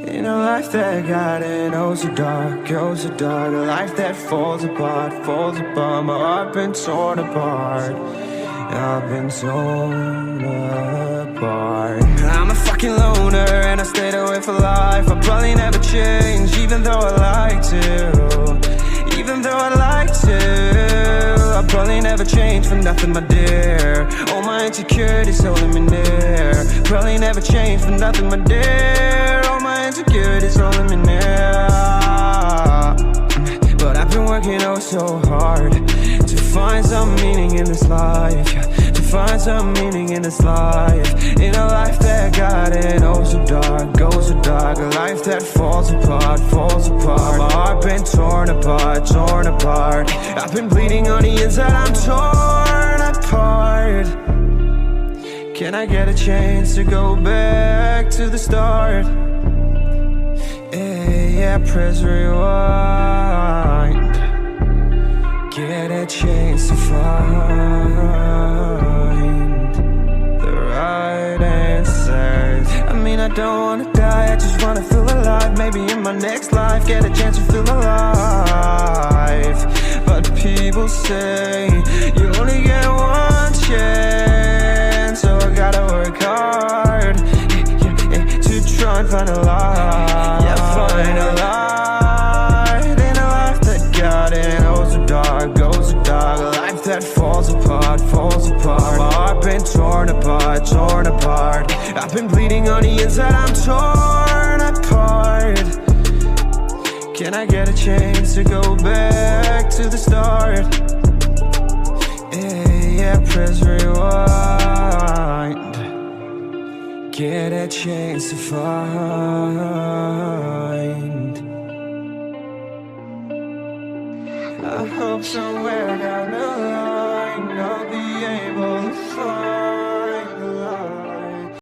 In a life that got it, oh so dark, oh so dark. A life that falls apart, falls apart. My heart been torn apart, I've been torn apart. I'm a fucking loner and I stayed away for life. I'll probably never change, even though I like to. Even though I like to, I'll probably never change for nothing, my dear. All my insecurities holding me near. Probably never change for nothing, my dear. All my insecurities holding me near. But I've been working oh so hard to find some meaning in this life, to find some meaning in this life. In a life that got it oh so dark, oh so dark. A life that falls apart, falls apart. My heart been torn apart, torn apart. I've been bleeding on the inside, I'm torn apart. Can I get a chance to go back to the start? Yeah, press rewind. Get a chance to find the right answers. I mean, I don't wanna die, I just wanna feel alive. Maybe in my next life, get a chance to feel alive. But people say you only get one chance, so I gotta work hard to try and find a light. Yeah, find a light in a life that got it oh so dark, oh so dark. A life that falls apart, falls apart. My heart been torn apart, torn apart. I've been bleeding on the inside, I'm torn apart. Can I get a chance to go back to the start? Yeah, press rewind. Get a chance to find. I hope somewhere